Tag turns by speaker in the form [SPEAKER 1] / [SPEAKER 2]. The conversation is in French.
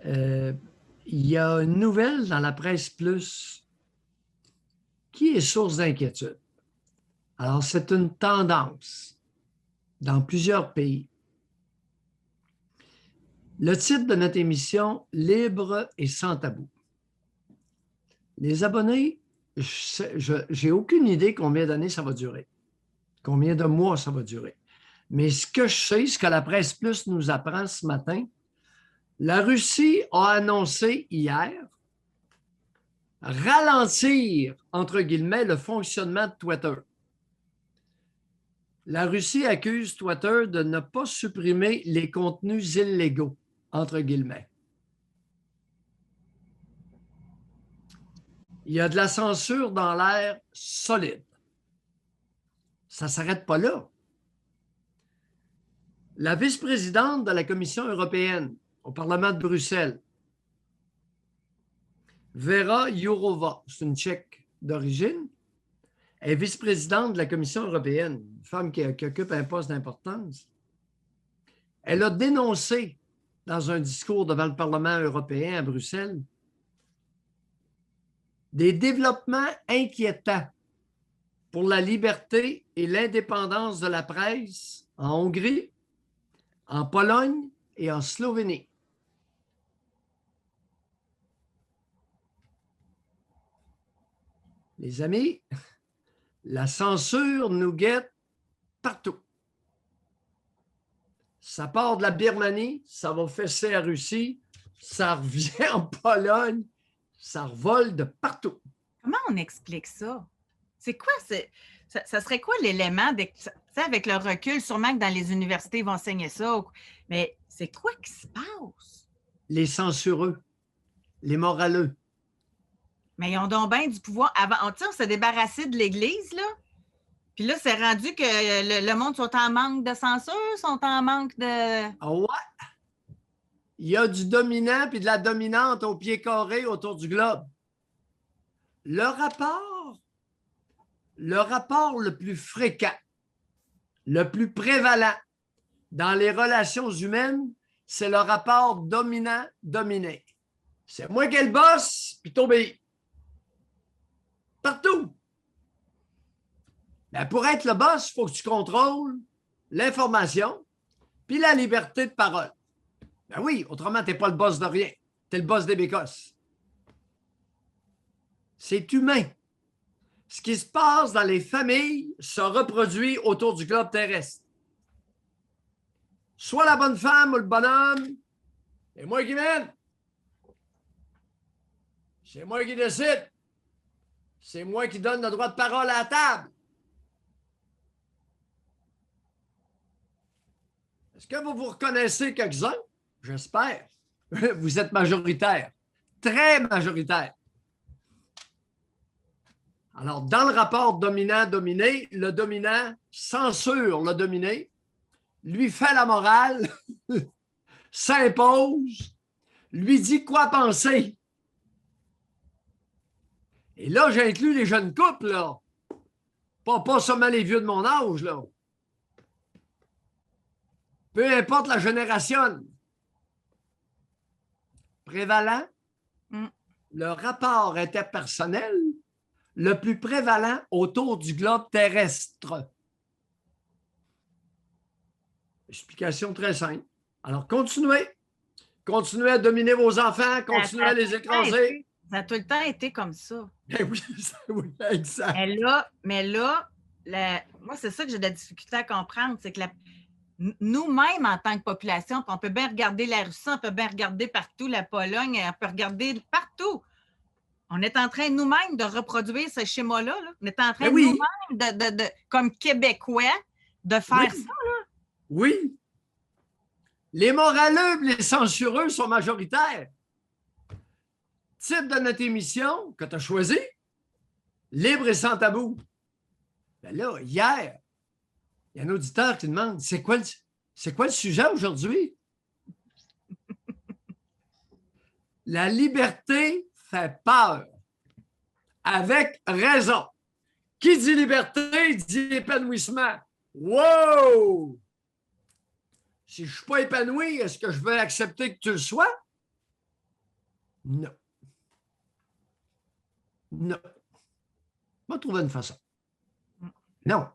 [SPEAKER 1] Euh, il y a une nouvelle dans la presse plus qui est source d'inquiétude. Alors, c'est une tendance dans plusieurs pays. Le titre de notre émission, Libre et sans tabou. Les abonnés, j'ai aucune idée combien d'années ça va durer, combien de mois ça va durer. Mais ce que je sais, ce que la presse plus nous apprend ce matin, la Russie a annoncé hier ralentir, entre guillemets, le fonctionnement de Twitter. La Russie accuse Twitter de ne pas supprimer les contenus illégaux, entre guillemets. Il y a de la censure dans l'air solide. Ça ne s'arrête pas là. La vice-présidente de la Commission européenne au Parlement de Bruxelles, Vera Jourova, c'est une Tchèque d'origine, est vice-présidente de la Commission européenne, une femme qui occupe un poste d'importance. Elle a dénoncé dans un discours devant le Parlement européen à Bruxelles des développements inquiétants pour la liberté et l'indépendance de la presse en Hongrie, en Pologne et en Slovénie. Les amis, la censure nous guette partout. Ça part de la Birmanie, ça va fesser la Russie, ça revient en Pologne, ça revole de partout.
[SPEAKER 2] Comment on explique ça? C'est quoi? Ça serait quoi l'élément? Avec le recul, sûrement que dans les universités, ils vont enseigner ça. Mais c'est quoi qui se passe?
[SPEAKER 1] Les censureux, les moraleux.
[SPEAKER 2] Mais ils ont donc bien du pouvoir. Avant, on s'est débarrassé de l'Église, là. Puis là, c'est rendu que le monde sont en manque de censure, sont en manque de...
[SPEAKER 1] Ah ouais? Il y a du dominant puis de la dominante au pied carré autour du globe. Le rapport le plus fréquent, le plus prévalent dans les relations humaines, c'est le rapport dominant-dominé. C'est moi qui ai le boss, puis t'obéis. Partout. Ben, pour être le boss, il faut que tu contrôles l'information puis la liberté de parole. Ben oui, autrement, tu n'es pas le boss de rien. Tu es le boss des bécosses. C'est humain. Ce qui se passe dans les familles se reproduit autour du globe terrestre. Soit la bonne femme ou le bonhomme, c'est moi qui mène. C'est moi qui décide. C'est moi qui donne le droit de parole à la table. Est-ce que vous vous reconnaissez quelques-uns? J'espère. Vous êtes majoritaire. Très majoritaire. Alors, dans le rapport dominant-dominé, le dominant censure le dominé, lui fait la morale, s'impose, lui dit quoi penser. Et là, j'inclus les jeunes couples, là. Pas seulement les vieux de mon âge, là. Peu importe la génération. Prévalent, le rapport interpersonnel le plus prévalent autour du globe terrestre. Explication très simple. Alors, continuez. Continuez à dominer vos enfants, continuez à les écraser.
[SPEAKER 2] Ça a tout le temps été comme ça.
[SPEAKER 1] Oui, exact.
[SPEAKER 2] Mais là, moi, c'est ça que j'ai de la difficulté à comprendre, c'est que nous-mêmes, en tant que population, on peut bien regarder la Russie, on peut bien regarder partout la Pologne, on peut regarder partout. On est en train, nous-mêmes, de reproduire ce schéma-là. Là. On est en train, nous-mêmes, comme Québécois, de faire ça. Là.
[SPEAKER 1] Oui. Les moraleux et les censureux sont majoritaires. Titre de notre émission que tu as choisi, Libre et sans tabou. Ben là, hier, il y a un auditeur qui demande, c'est quoi le sujet aujourd'hui? La liberté fait peur. Avec raison. Qui dit liberté dit épanouissement. Wow! Si je ne suis pas épanoui, est-ce que je veux accepter que tu le sois? Non. Non. On va trouver une façon. Non.